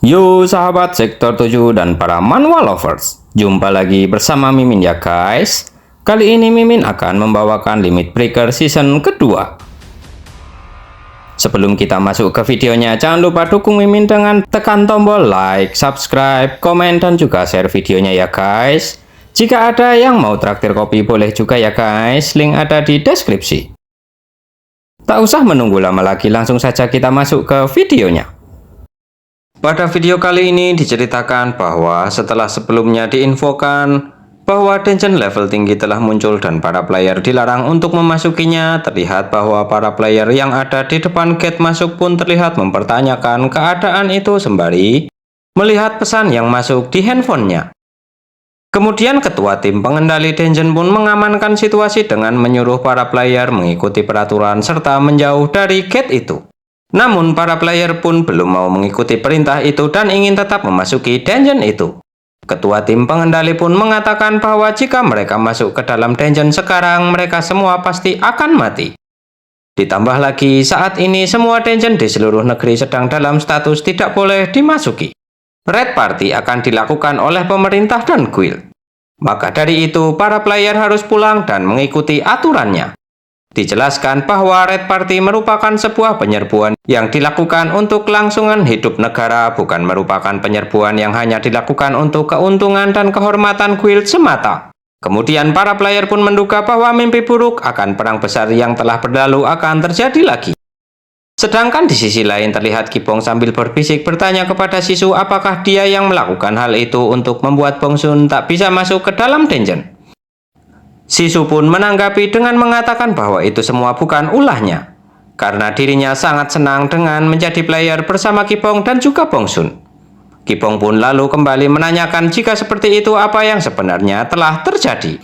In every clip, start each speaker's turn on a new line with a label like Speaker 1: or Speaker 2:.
Speaker 1: Yo sahabat sektor 7 dan para manual lovers, jumpa lagi bersama Mimin ya guys. Kali ini Mimin akan membawakan Limit Breaker season kedua. Sebelum kita masuk ke videonya, jangan lupa dukung Mimin dengan tekan tombol like, subscribe, komen, dan juga share videonya ya guys. Jika ada yang mau traktir kopi boleh juga ya guys, link ada di deskripsi. Tak usah menunggu lama lagi, langsung saja kita masuk ke videonya. Pada video kali ini diceritakan bahwa setelah sebelumnya diinfokan bahwa dungeon level tinggi telah muncul dan para player dilarang untuk memasukinya, terlihat bahwa para player yang ada di depan gate masuk pun terlihat mempertanyakan keadaan itu sembari melihat pesan yang masuk di handphonenya. Kemudian ketua tim pengendali dungeon pun mengamankan situasi dengan menyuruh para player mengikuti peraturan serta menjauh dari gate itu. Namun para player pun belum mau mengikuti perintah itu dan ingin tetap memasuki dungeon itu. Ketua tim pengendali pun mengatakan bahwa jika mereka masuk ke dalam dungeon sekarang, mereka semua pasti akan mati. Ditambah lagi, saat ini semua dungeon di seluruh negeri sedang dalam status tidak boleh dimasuki. Red Party akan dilakukan oleh pemerintah dan guild. Maka dari itu, para player harus pulang dan mengikuti aturannya. Dijelaskan bahwa Red Party merupakan sebuah penyerbuan yang dilakukan untuk kelangsungan hidup negara, bukan merupakan penyerbuan yang hanya dilakukan untuk keuntungan dan kehormatan guild semata. Kemudian para player pun menduga bahwa mimpi buruk akan perang besar yang telah berlalu akan terjadi lagi. Sedangkan di sisi lain terlihat Kipong sambil berbisik bertanya kepada Sisu apakah dia yang melakukan hal itu untuk membuat Bongsun tak bisa masuk ke dalam dungeon. Sisu pun menanggapi dengan mengatakan bahwa itu semua bukan ulahnya, karena dirinya sangat senang dengan menjadi player bersama Kipong dan juga Bongsun. Kipong pun lalu kembali menanyakan jika seperti itu apa yang sebenarnya telah terjadi.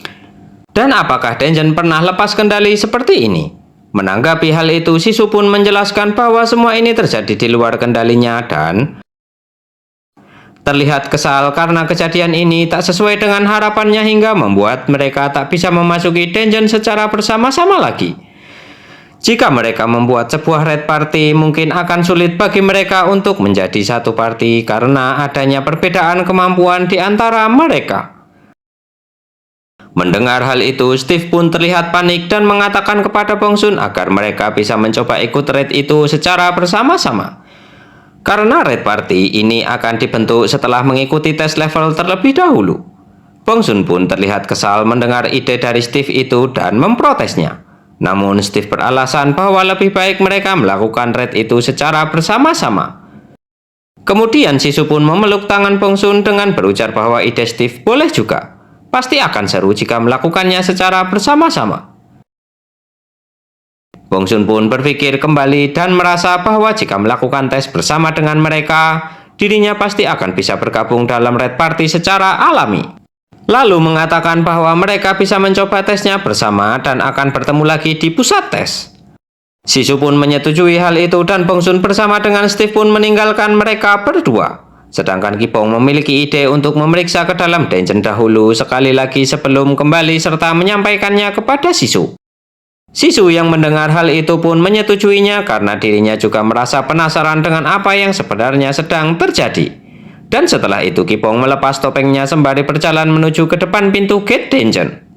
Speaker 1: Dan apakah dungeon pernah lepas kendali seperti ini? Menanggapi hal itu, Sisu pun menjelaskan bahwa semua ini terjadi di luar kendalinya dan terlihat kesal karena kejadian ini tak sesuai dengan harapannya hingga membuat mereka tak bisa memasuki dungeon secara bersama-sama lagi. Jika mereka membuat sebuah Red Party, mungkin akan sulit bagi mereka untuk menjadi satu party karena adanya perbedaan kemampuan di antara mereka. Mendengar hal itu, Steve pun terlihat panik dan mengatakan kepada Bongsun agar mereka bisa mencoba ikut raid itu secara bersama-sama. Karena Red Party ini akan dibentuk setelah mengikuti tes level terlebih dahulu. Bongsun pun terlihat kesal mendengar ide dari Steve itu dan memprotesnya. Namun Steve beralasan bahwa lebih baik mereka melakukan raid itu secara bersama-sama. Kemudian Sisu pun memeluk tangan Bongsun dengan berujar bahwa ide Steve boleh juga. Pasti akan seru jika melakukannya secara bersama-sama. Bongsun pun berpikir kembali dan merasa bahwa jika melakukan tes bersama dengan mereka, dirinya pasti akan bisa bergabung dalam Red Party secara alami. Lalu mengatakan bahwa mereka bisa mencoba tesnya bersama dan akan bertemu lagi di pusat tes. Sisu pun menyetujui hal itu dan Bongsun bersama dengan Steve pun meninggalkan mereka berdua. Sedangkan Kipong memiliki ide untuk memeriksa ke dalam dungeon dahulu sekali lagi sebelum kembali serta menyampaikannya kepada Sisu. Sisu yang mendengar hal itu pun menyetujuinya karena dirinya juga merasa penasaran dengan apa yang sebenarnya sedang terjadi. Dan setelah itu Kipong melepas topengnya sembari berjalan menuju ke depan pintu gate dungeon.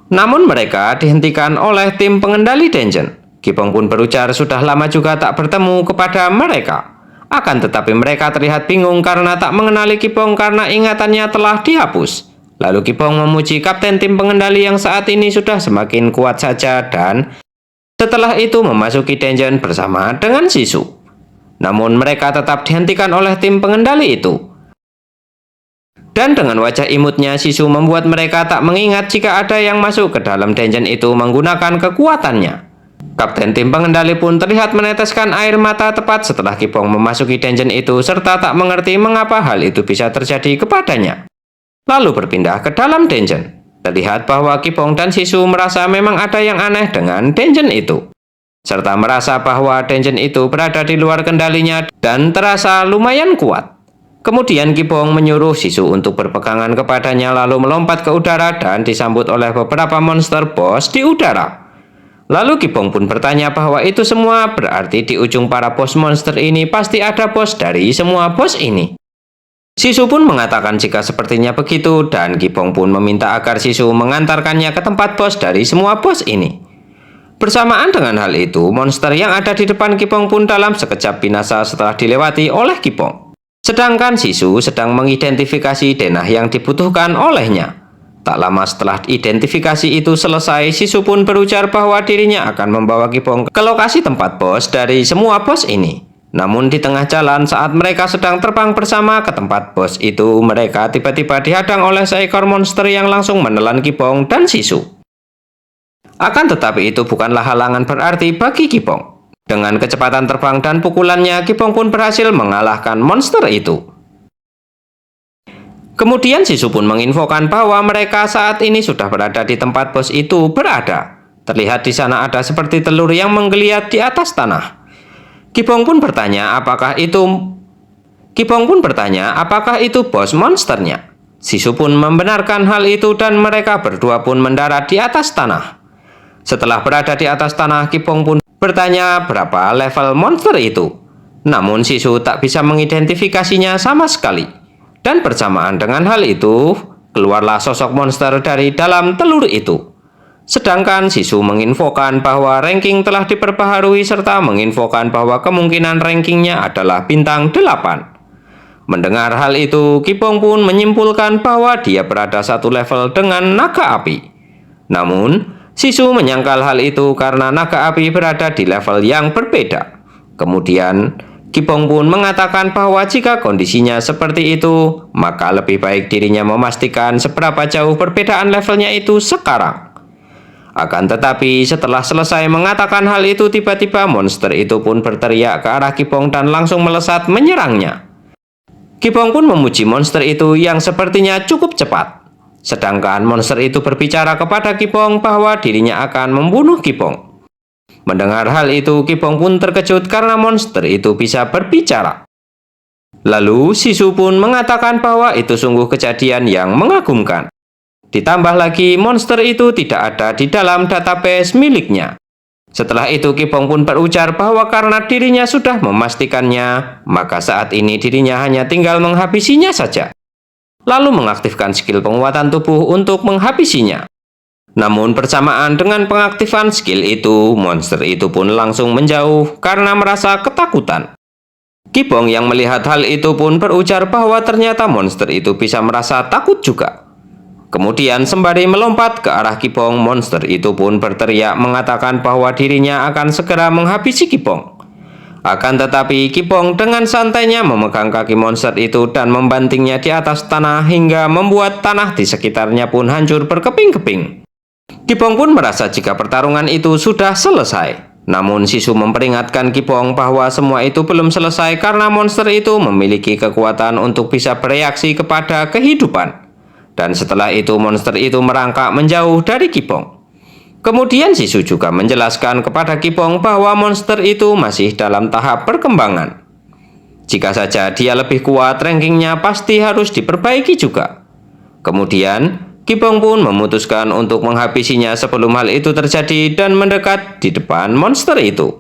Speaker 1: Namun mereka dihentikan oleh tim pengendali dungeon. Kipong pun berujar sudah lama juga tak bertemu kepada mereka. Akan tetapi mereka terlihat bingung karena tak mengenali Kipong karena ingatannya telah dihapus. Lalu Kipong memuji kapten tim pengendali yang saat ini sudah semakin kuat saja dan setelah itu memasuki dungeon bersama dengan Sisu. Namun mereka tetap dihentikan oleh tim pengendali itu. Dan dengan wajah imutnya Sisu membuat mereka tak mengingat jika ada yang masuk ke dalam dungeon itu menggunakan kekuatannya. Kapten tim pengendali pun terlihat meneteskan air mata tepat setelah Kipong memasuki dungeon itu serta tak mengerti mengapa hal itu bisa terjadi kepadanya. Lalu berpindah ke dalam dungeon. Terlihat bahwa Kipong dan Sisu merasa memang ada yang aneh dengan dungeon itu. Serta merasa bahwa dungeon itu berada di luar kendalinya dan terasa lumayan kuat. Kemudian Kipong menyuruh Sisu untuk berpegangan kepadanya lalu melompat ke udara dan disambut oleh beberapa monster boss di udara. Lalu Kipong pun bertanya bahwa itu semua berarti di ujung para bos monster ini pasti ada bos dari semua bos ini. Sisu pun mengatakan jika sepertinya begitu dan Kipong pun meminta agar Sisu mengantarkannya ke tempat bos dari semua bos ini. Bersamaan dengan hal itu, monster yang ada di depan Kipong pun dalam sekejap binasa setelah dilewati oleh Kipong. Sedangkan Sisu sedang mengidentifikasi denah yang dibutuhkan olehnya. Tak lama setelah identifikasi itu selesai, Sisu pun berujar bahwa dirinya akan membawa Kipong ke lokasi tempat bos dari semua bos ini. Namun di tengah jalan saat mereka sedang terbang bersama ke tempat bos itu, mereka tiba-tiba dihadang oleh seekor monster yang langsung menelan Kipong dan Sisu. Akan tetapi itu bukanlah halangan berarti bagi Kipong. Dengan kecepatan terbang dan pukulannya, Kipong pun berhasil mengalahkan monster itu. Kemudian Sisu pun menginfokan bahwa mereka saat ini sudah berada di tempat bos itu berada. Terlihat di sana ada seperti telur yang menggeliat di atas tanah. Kipong pun bertanya apakah itu bos monsternya. Sisu pun membenarkan hal itu dan mereka berdua pun mendarat di atas tanah. Setelah berada di atas tanah, Kipong pun bertanya berapa level monster itu. Namun Sisu tak bisa mengidentifikasinya sama sekali. Dan bersamaan dengan hal itu, keluarlah sosok monster dari dalam telur itu. Sedangkan Sisu menginfokan bahwa ranking telah diperbaharui serta menginfokan bahwa kemungkinan rankingnya adalah bintang 8. Mendengar hal itu, Kipong pun menyimpulkan bahwa dia berada satu level dengan naga api. Namun, Sisu menyangkal hal itu karena naga api berada di level yang berbeda. Kemudian, Kipong pun mengatakan bahwa jika kondisinya seperti itu, maka lebih baik dirinya memastikan seberapa jauh perbedaan levelnya itu sekarang. Akan tetapi setelah selesai mengatakan hal itu, tiba-tiba monster itu pun berteriak ke arah Kipong dan langsung melesat menyerangnya. Kipong pun memuji monster itu yang sepertinya cukup cepat. Sedangkan monster itu berbicara kepada Kipong bahwa dirinya akan membunuh Kipong. Mendengar hal itu, Kipong pun terkejut karena monster itu bisa berbicara. Lalu Sisu pun mengatakan bahwa itu sungguh kejadian yang mengagumkan. Ditambah lagi, monster itu tidak ada di dalam database miliknya. Setelah itu, Kipong pun berujar bahwa karena dirinya sudah memastikannya, maka saat ini dirinya hanya tinggal menghabisinya saja. Lalu mengaktifkan skill penguatan tubuh untuk menghabisinya. Namun bersamaan dengan pengaktifan skill itu, monster itu pun langsung menjauh karena merasa ketakutan. Kipong yang melihat hal itu pun berujar bahwa ternyata monster itu bisa merasa takut juga. Kemudian sembari melompat ke arah Kipong, monster itu pun berteriak mengatakan bahwa dirinya akan segera menghabisi Kipong. Akan tetapi Kipong dengan santainya memegang kaki monster itu dan membantingnya di atas tanah hingga membuat tanah di sekitarnya pun hancur berkeping-keping. Kipong pun merasa jika pertarungan itu sudah selesai. Namun Sisu memperingatkan Kipong bahwa semua itu belum selesai karena monster itu memiliki kekuatan untuk bisa bereaksi kepada kehidupan. Dan setelah itu monster itu merangkak menjauh dari Kipong. Kemudian Sisu juga menjelaskan kepada Kipong bahwa monster itu masih dalam tahap perkembangan. Jika saja dia lebih kuat, rankingnya pasti harus diperbaiki juga. Kemudian Kipong pun memutuskan untuk menghabisinya sebelum hal itu terjadi dan mendekat di depan monster itu.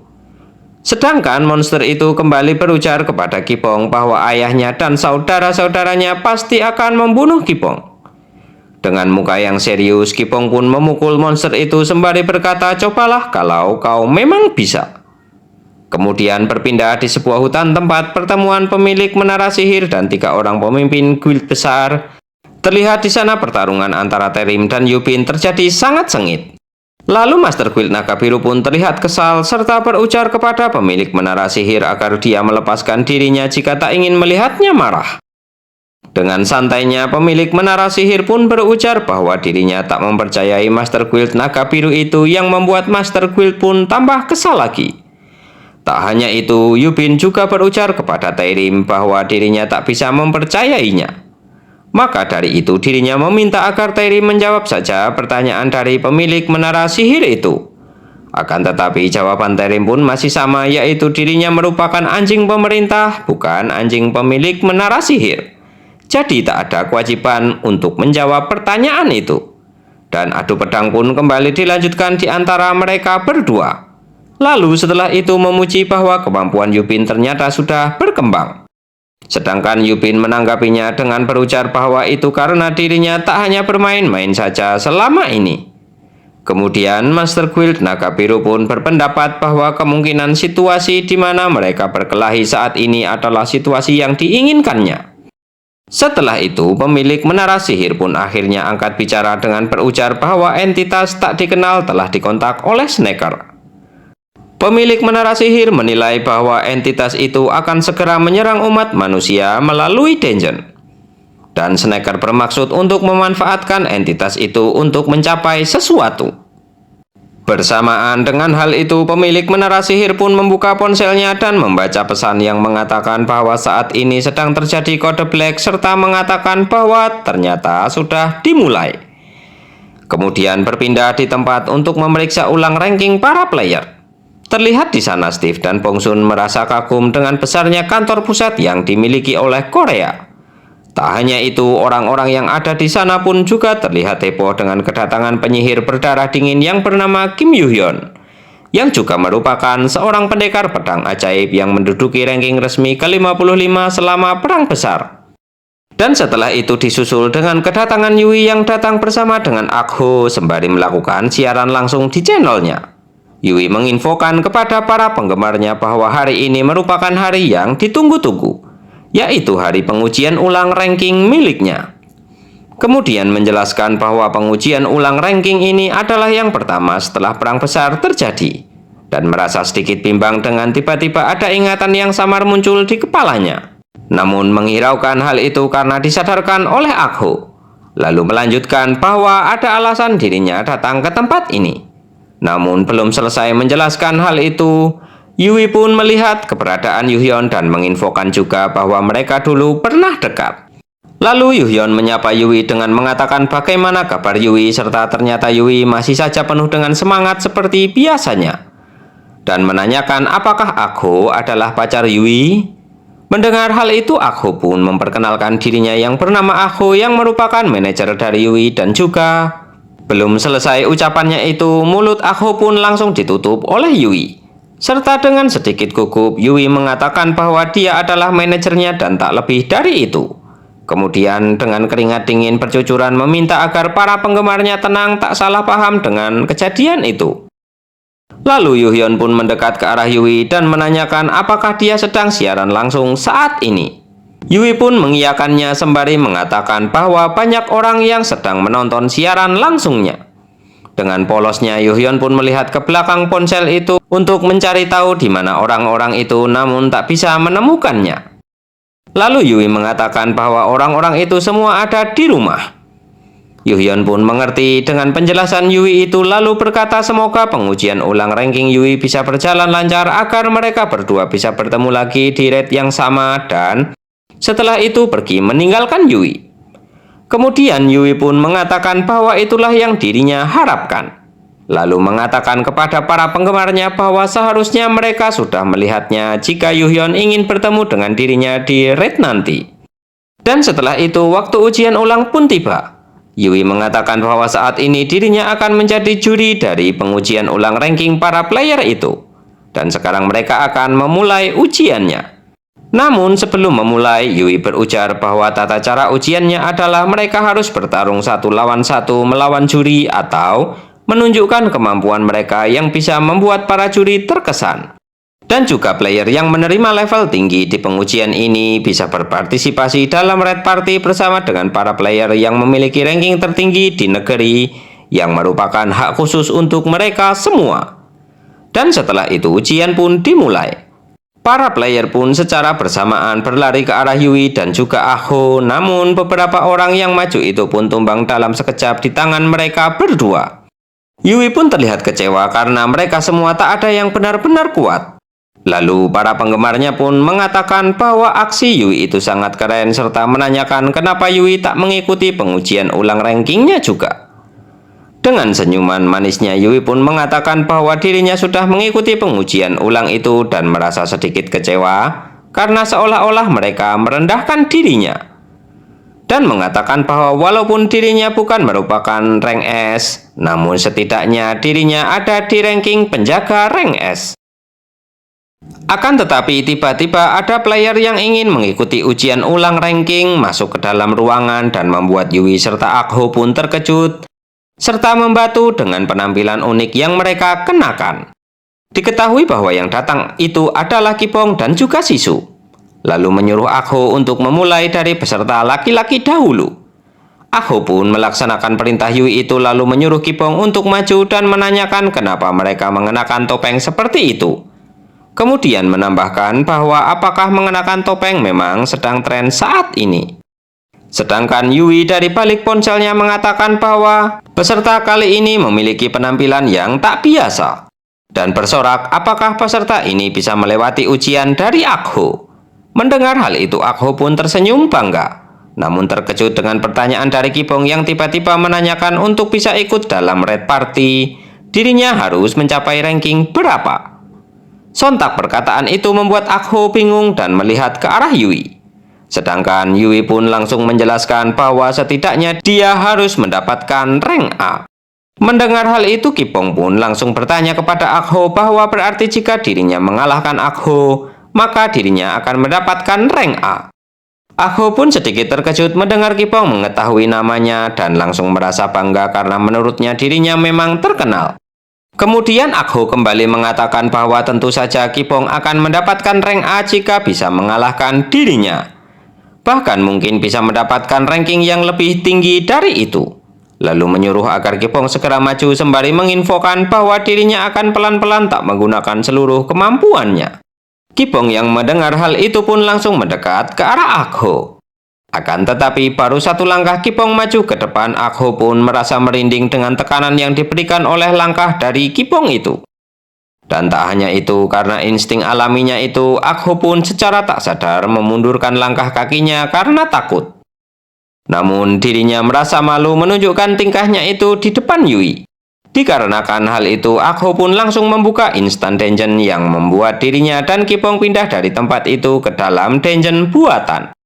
Speaker 1: Sedangkan monster itu kembali berujar kepada Kipong bahwa ayahnya dan saudara-saudaranya pasti akan membunuh Kipong. Dengan muka yang serius, Kipong pun memukul monster itu sembari berkata, "Cobalah kalau kau memang bisa." Kemudian berpindah di sebuah hutan tempat pertemuan pemilik menara sihir dan 3 orang pemimpin guild besar. Terlihat di sana pertarungan antara Terim dan Yubin terjadi sangat sengit. Lalu Master Guild Naga Biru pun terlihat kesal serta berujar kepada pemilik menara sihir agar dia melepaskan dirinya jika tak ingin melihatnya marah. Dengan santainya, pemilik menara sihir pun berujar bahwa dirinya tak mempercayai Master Guild Naga Biru itu yang membuat Master Guild pun tambah kesal lagi. Tak hanya itu, Yubin juga berujar kepada Terim bahwa dirinya tak bisa mempercayainya. Maka dari itu dirinya meminta agar Terim menjawab saja pertanyaan dari pemilik menara sihir itu. Akan tetapi jawaban Terim pun masih sama, yaitu dirinya merupakan anjing pemerintah, bukan anjing pemilik menara sihir. Jadi tak ada kewajiban untuk menjawab pertanyaan itu. Dan adu pedang pun kembali dilanjutkan di antara mereka berdua. Lalu setelah itu memuji bahwa kemampuan Yubin ternyata sudah berkembang. Sedangkan Yupin menanggapinya dengan berujar bahwa itu karena dirinya tak hanya bermain-main saja selama ini. Kemudian Master Guild Naga Biru pun berpendapat bahwa kemungkinan situasi di mana mereka berkelahi saat ini adalah situasi yang diinginkannya. Setelah itu, pemilik menara sihir pun akhirnya angkat bicara dengan berujar bahwa entitas tak dikenal telah dikontak oleh Snaker. Pemilik menara sihir menilai bahwa entitas itu akan segera menyerang umat manusia melalui dungeon. Dan Snaker bermaksud untuk memanfaatkan entitas itu untuk mencapai sesuatu. Bersamaan dengan hal itu, pemilik menara sihir pun membuka ponselnya dan membaca pesan yang mengatakan bahwa saat ini sedang terjadi kode black serta mengatakan bahwa ternyata sudah dimulai. Kemudian berpindah di tempat untuk memeriksa ulang ranking para player. Terlihat di sana Steve dan Bongsun merasa kagum dengan besarnya kantor pusat yang dimiliki oleh Korea. Tak hanya itu, orang-orang yang ada di sana pun juga terlihat heboh dengan kedatangan penyihir berdarah dingin yang bernama Kim Yoo-hyun, yang juga merupakan seorang pendekar pedang ajaib yang menduduki ranking resmi ke-55 selama Perang Besar. Dan setelah itu disusul dengan kedatangan Yui yang datang bersama dengan Akho sembari melakukan siaran langsung di channelnya. Yui menginfokan kepada para penggemarnya bahwa hari ini merupakan hari yang ditunggu-tunggu, yaitu hari pengujian ulang ranking miliknya. Kemudian menjelaskan bahwa pengujian ulang ranking ini adalah yang pertama setelah Perang Besar terjadi, dan merasa sedikit bimbang dengan tiba-tiba ada ingatan yang samar muncul di kepalanya. Namun menghiraukan hal itu karena disadarkan oleh Akho, lalu melanjutkan bahwa ada alasan dirinya datang ke tempat ini. Namun belum selesai menjelaskan hal itu, Yui pun melihat keberadaan Yoo-hyun dan menginfokan juga bahwa mereka dulu pernah dekat. Lalu Yoo-hyun menyapa Yui dengan mengatakan bagaimana kabar Yui serta ternyata Yui masih saja penuh dengan semangat seperti biasanya. Dan menanyakan apakah Akho adalah pacar Yui. Mendengar hal itu, Akho pun memperkenalkan dirinya yang bernama Akho yang merupakan manajer dari Yui dan juga... Belum selesai ucapannya itu, mulut Akho pun langsung ditutup oleh Yui. Serta dengan sedikit gugup, Yui mengatakan bahwa dia adalah manajernya dan tak lebih dari itu. Kemudian dengan keringat dingin bercucuran meminta agar para penggemarnya tenang tak salah paham dengan kejadian itu. Lalu Yoo-hyun pun mendekat ke arah Yui dan menanyakan apakah dia sedang siaran langsung saat ini. Yui pun mengiyakannya sembari mengatakan bahwa banyak orang yang sedang menonton siaran langsungnya. Dengan polosnya, Yoo-hyun pun melihat ke belakang ponsel itu untuk mencari tahu di mana orang-orang itu, namun tak bisa menemukannya. Lalu Yui mengatakan bahwa orang-orang itu semua ada di rumah. Yoo-hyun pun mengerti dengan penjelasan Yui itu, lalu berkata semoga pengujian ulang ranking Yui bisa berjalan lancar agar mereka berdua bisa bertemu lagi di raid yang sama, dan setelah itu pergi meninggalkan Yui. Kemudian Yui pun mengatakan bahwa itulah yang dirinya harapkan. Lalu mengatakan kepada para penggemarnya bahwa seharusnya mereka sudah melihatnya jika Yoo-hyun ingin bertemu dengan dirinya di raid nanti. Dan setelah itu waktu ujian ulang pun tiba. Yui mengatakan bahwa saat ini dirinya akan menjadi juri dari pengujian ulang ranking para player itu. Dan sekarang mereka akan memulai ujiannya. Namun sebelum memulai, Yui berujar bahwa tata cara ujiannya adalah mereka harus bertarung 1 lawan 1 melawan juri atau menunjukkan kemampuan mereka yang bisa membuat para juri terkesan. Dan juga player yang menerima level tinggi di pengujian ini bisa berpartisipasi dalam raid party bersama dengan para player yang memiliki ranking tertinggi di negeri yang merupakan hak khusus untuk mereka semua. Dan setelah itu ujian pun dimulai. Para player pun secara bersamaan berlari ke arah Yui dan juga Akho, namun beberapa orang yang maju itu pun tumbang dalam sekejap di tangan mereka berdua. Yui pun terlihat kecewa karena mereka semua tak ada yang benar-benar kuat. Lalu para penggemarnya pun mengatakan bahwa aksi Yui itu sangat keren serta menanyakan kenapa Yui tak mengikuti pengujian ulang rankingnya juga. Dengan senyuman manisnya, Yui pun mengatakan bahwa dirinya sudah mengikuti pengujian ulang itu dan merasa sedikit kecewa karena seolah-olah mereka merendahkan dirinya. Dan mengatakan bahwa walaupun dirinya bukan merupakan rank S, namun setidaknya dirinya ada di ranking penjaga rank S. Akan tetapi tiba-tiba ada player yang ingin mengikuti ujian ulang ranking masuk ke dalam ruangan dan membuat Yui serta Akho pun terkejut serta membatu dengan penampilan unik yang mereka kenakan. Diketahui bahwa yang datang itu adalah Kipong dan juga Sisu, lalu menyuruh Akho untuk memulai dari peserta laki-laki dahulu. Akho pun melaksanakan perintah Yui itu lalu menyuruh Kipong untuk maju dan menanyakan kenapa mereka mengenakan topeng seperti itu. Kemudian menambahkan bahwa apakah mengenakan topeng memang sedang tren saat ini. Sedangkan Yui dari balik ponselnya mengatakan bahwa peserta kali ini memiliki penampilan yang tak biasa. Dan bersorak apakah peserta ini bisa melewati ujian dari Akho. Mendengar hal itu Akho pun tersenyum bangga. Namun terkejut dengan pertanyaan dari Kipong yang tiba-tiba menanyakan untuk bisa ikut dalam Red Party, dirinya harus mencapai ranking berapa. Sontak perkataan itu membuat Akho bingung dan melihat ke arah Yui. Sedangkan Yui pun langsung menjelaskan bahwa setidaknya dia harus mendapatkan rank A. Mendengar hal itu Kipong pun langsung bertanya kepada Akho bahwa berarti jika dirinya mengalahkan Akho, maka dirinya akan mendapatkan rank A. Akho pun sedikit terkejut mendengar Kipong mengetahui namanya dan langsung merasa bangga karena menurutnya dirinya memang terkenal. Kemudian Akho kembali mengatakan bahwa tentu saja Kipong akan mendapatkan rank A jika bisa mengalahkan dirinya. Bahkan mungkin bisa mendapatkan ranking yang lebih tinggi dari itu. Lalu menyuruh agar Kipong segera maju sembari menginfokan bahwa dirinya akan pelan-pelan tak menggunakan seluruh kemampuannya. Kipong yang mendengar hal itu pun langsung mendekat ke arah Akho. Akan tetapi baru satu langkah Kipong maju ke depan, Akho pun merasa merinding dengan tekanan yang diberikan oleh langkah dari Kipong itu. Dan tak hanya itu, karena insting alaminya itu, Akho pun secara tak sadar memundurkan langkah kakinya karena takut. Namun dirinya merasa malu menunjukkan tingkahnya itu di depan Yui. Dikarenakan hal itu, Akho pun langsung membuka instant dungeon yang membuat dirinya dan Kipong pindah dari tempat itu ke dalam dungeon buatan.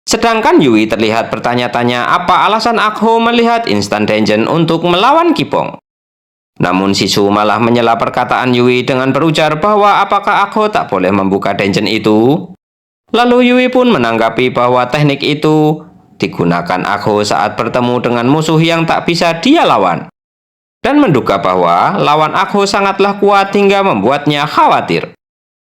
Speaker 1: Sedangkan Yui terlihat bertanya-tanya apa alasan Akho melihat instant dungeon untuk melawan Kipong. Namun Sisu malah menyela perkataan Yui dengan berujar bahwa apakah Akho tak boleh membuka dungeon itu. Lalu Yui pun menanggapi bahwa teknik itu digunakan Akho saat bertemu dengan musuh yang tak bisa dia lawan. Dan menduga bahwa lawan Akho sangatlah kuat hingga membuatnya khawatir.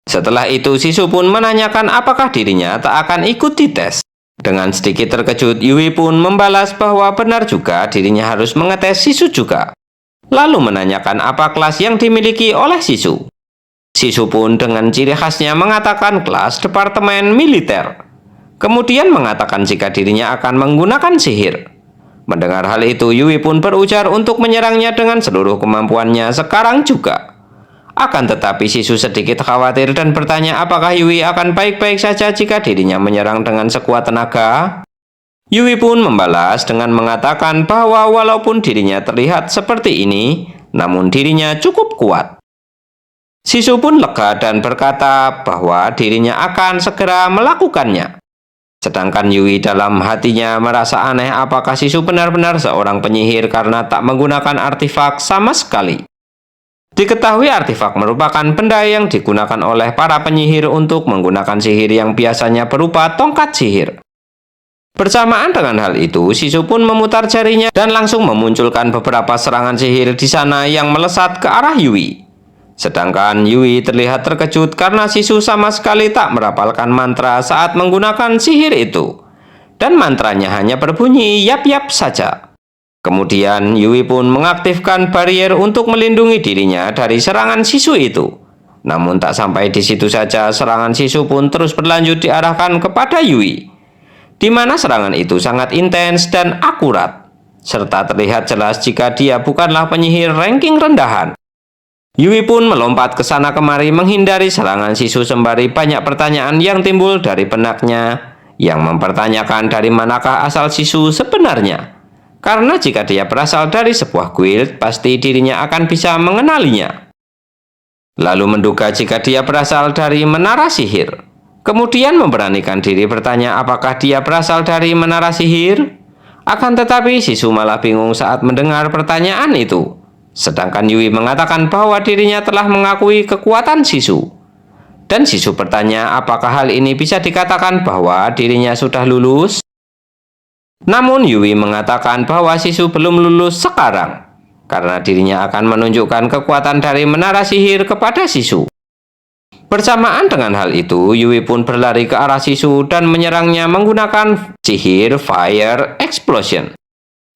Speaker 1: Setelah itu Sisu pun menanyakan apakah dirinya tak akan ikut dites. Dengan sedikit terkejut, Yui pun membalas bahwa benar juga dirinya harus mengetes Sisu juga. Lalu menanyakan apa kelas yang dimiliki oleh Sisu. Sisu pun dengan ciri khasnya mengatakan kelas Departemen Militer. Kemudian mengatakan jika dirinya akan menggunakan sihir. Mendengar hal itu, Yui pun berujar untuk menyerangnya dengan seluruh kemampuannya sekarang juga. Akan tetapi Sisu sedikit khawatir dan bertanya apakah Yui akan baik-baik saja jika dirinya menyerang dengan sekuat tenaga. Yui pun membalas dengan mengatakan bahwa walaupun dirinya terlihat seperti ini, namun dirinya cukup kuat. Sisu pun lega dan berkata bahwa dirinya akan segera melakukannya. Sedangkan Yui dalam hatinya merasa aneh apakah Sisu benar-benar seorang penyihir karena tak menggunakan artefak sama sekali. Diketahui artefak merupakan benda yang digunakan oleh para penyihir untuk menggunakan sihir yang biasanya berupa tongkat sihir. Bersamaan dengan hal itu, Sisu pun memutar jarinya dan langsung memunculkan beberapa serangan sihir di sana yang melesat ke arah Yui. Sedangkan Yui terlihat terkejut karena Sisu sama sekali tak merapalkan mantra saat menggunakan sihir itu. Dan mantranya hanya berbunyi yap-yap saja. Kemudian Yui pun mengaktifkan barrier untuk melindungi dirinya dari serangan Sisu itu. Namun tak sampai di situ saja, serangan Sisu pun terus berlanjut diarahkan kepada Yui, di mana serangan itu sangat intens dan akurat, serta terlihat jelas jika dia bukanlah penyihir ranking rendahan. Yui pun melompat ke sana kemari menghindari serangan Sisu sembari banyak pertanyaan yang timbul dari benaknya, yang mempertanyakan dari manakah asal Sisu sebenarnya. Karena jika dia berasal dari sebuah guild, pasti dirinya akan bisa mengenalinya. Lalu menduga jika dia berasal dari menara sihir. Kemudian memberanikan diri bertanya apakah dia berasal dari menara sihir. Akan tetapi Sisu malah bingung saat mendengar pertanyaan itu. Sedangkan Yui mengatakan bahwa dirinya telah mengakui kekuatan Sisu. Dan Sisu bertanya apakah hal ini bisa dikatakan bahwa dirinya sudah lulus. Namun Yui mengatakan bahwa Sisu belum lulus sekarang, karena dirinya akan menunjukkan kekuatan dari menara sihir kepada Sisu. Bersamaan dengan hal itu, Yui pun berlari ke arah Sisu dan menyerangnya menggunakan sihir Fire Explosion.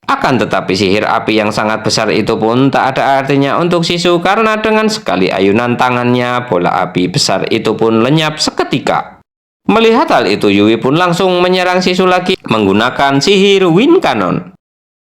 Speaker 1: Akan tetapi sihir api yang sangat besar itu pun tak ada artinya untuk Sisu karena dengan sekali ayunan tangannya, bola api besar itu pun lenyap seketika. Melihat hal itu, Yui pun langsung menyerang Sisu lagi menggunakan sihir Wind Cannon.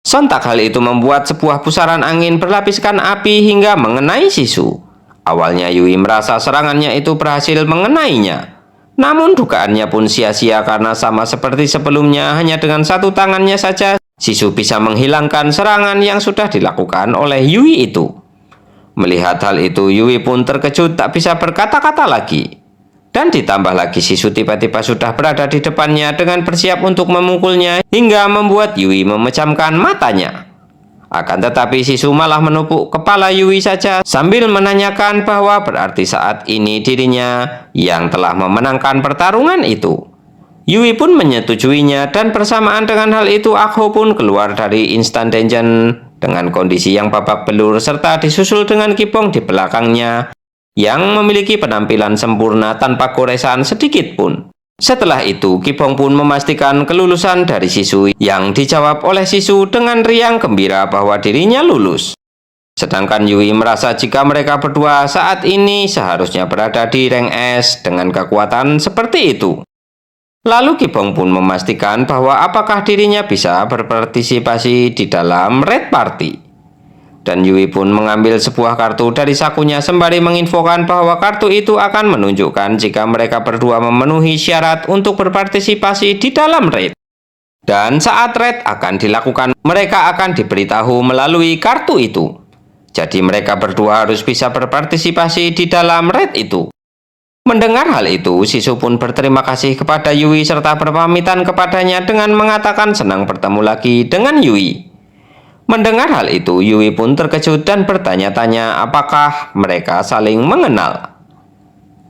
Speaker 1: Sontak hal itu membuat sebuah pusaran angin berlapiskan api hingga mengenai Sisu. Awalnya Yui merasa serangannya itu berhasil mengenainya. Namun dugaannya pun sia-sia karena sama seperti sebelumnya, hanya dengan satu tangannya saja Sisu bisa menghilangkan serangan yang sudah dilakukan oleh Yui itu. Melihat hal itu, Yui pun terkejut tak bisa berkata-kata lagi. Dan ditambah lagi Sisu tiba-tiba sudah berada di depannya dengan bersiap untuk memukulnya hingga membuat Yui memejamkan matanya. Akan tetapi Sisu malah menepuk kepala Yui saja sambil menanyakan bahwa berarti saat ini dirinya yang telah memenangkan pertarungan itu. Yui pun menyetujuinya dan bersamaan dengan hal itu Akho pun keluar dari Instant Dungeon dengan kondisi yang babak belur serta disusul dengan Kipong di belakangnya yang memiliki penampilan sempurna tanpa goresan sedikit pun. Setelah itu Kipong pun memastikan kelulusan dari Sisu yang dijawab oleh Sisu dengan riang gembira bahwa dirinya lulus. Sedangkan Yui merasa jika mereka berdua saat ini seharusnya berada di rank S dengan kekuatan seperti itu. Lalu Kipong pun memastikan bahwa apakah dirinya bisa berpartisipasi di dalam Red Party. Dan Yui pun mengambil sebuah kartu dari sakunya sembari menginfokan bahwa kartu itu akan menunjukkan jika mereka berdua memenuhi syarat untuk berpartisipasi di dalam Raid. Dan saat Raid akan dilakukan, mereka akan diberitahu melalui kartu itu. Jadi mereka berdua harus bisa berpartisipasi di dalam Raid itu. Mendengar hal itu, Sisu pun berterima kasih kepada Yui serta berpamitan kepadanya dengan mengatakan senang bertemu lagi dengan Yui. Mendengar hal itu, Yui pun terkejut dan bertanya-tanya apakah mereka saling mengenal.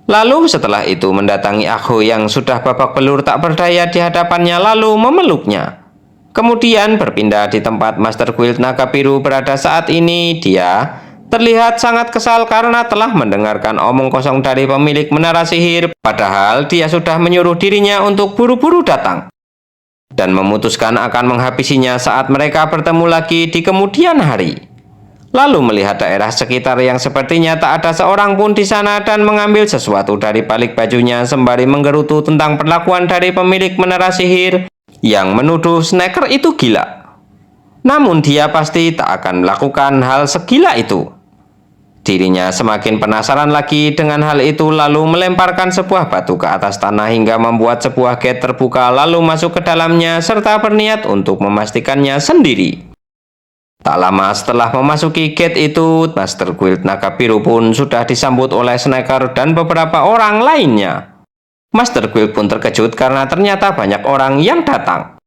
Speaker 1: Lalu setelah itu mendatangi Akho yang sudah babak belur tak berdaya di hadapannya lalu memeluknya. Kemudian berpindah di tempat Master Guild Naga Biru berada saat ini, dia terlihat sangat kesal karena telah mendengarkan omong kosong dari pemilik menara sihir, padahal dia sudah menyuruh dirinya untuk buru-buru datang dan memutuskan akan menghabisinya saat mereka bertemu lagi di kemudian hari. Lalu melihat daerah sekitar yang sepertinya tak ada seorang pun di sana dan mengambil sesuatu dari balik bajunya sembari menggerutu tentang perlakuan dari pemilik menara sihir yang menuduh Snaker itu gila. Namun dia pasti tak akan melakukan hal segila itu. Dirinya semakin penasaran lagi dengan hal itu lalu melemparkan sebuah batu ke atas tanah hingga membuat sebuah gate terbuka lalu masuk ke dalamnya serta berniat untuk memastikannya sendiri. Tak lama setelah memasuki gate itu, Master Guild Naga Biru pun sudah disambut oleh Snaker dan beberapa orang lainnya. Master Guild pun terkejut karena ternyata banyak orang yang datang.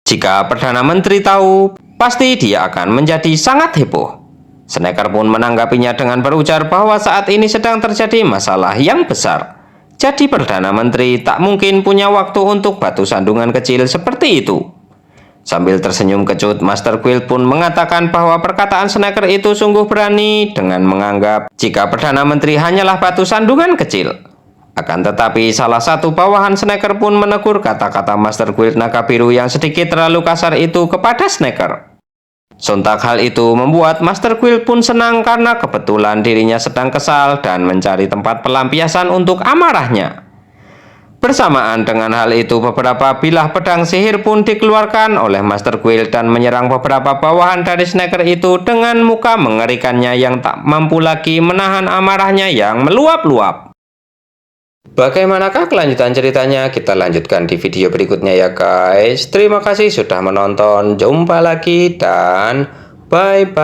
Speaker 1: Jika Perdana Menteri tahu, pasti dia akan menjadi sangat heboh. Snaker pun menanggapinya dengan berujar bahwa saat ini sedang terjadi masalah yang besar. Jadi Perdana Menteri tak mungkin punya waktu untuk batu sandungan kecil seperti itu. Sambil tersenyum kecut, Master Guild pun mengatakan bahwa perkataan Snaker itu sungguh berani dengan menganggap jika Perdana Menteri hanyalah batu sandungan kecil. Akan tetapi salah satu bawahan Snaker pun menegur kata-kata Master Guild Naga Biru yang sedikit terlalu kasar itu kepada Snaker. Sontak hal itu membuat Master Guild pun senang karena kebetulan dirinya sedang kesal dan mencari tempat pelampiasan untuk amarahnya. Bersamaan dengan hal itu, beberapa bilah pedang sihir pun dikeluarkan oleh Master Guild dan menyerang beberapa bawahan dari Snaker itu dengan muka mengerikannya yang tak mampu lagi menahan amarahnya yang meluap-luap. Bagaimanakah kelanjutan ceritanya? Kita lanjutkan di video berikutnya ya guys. Terima kasih sudah menonton. Jumpa lagi dan bye-bye.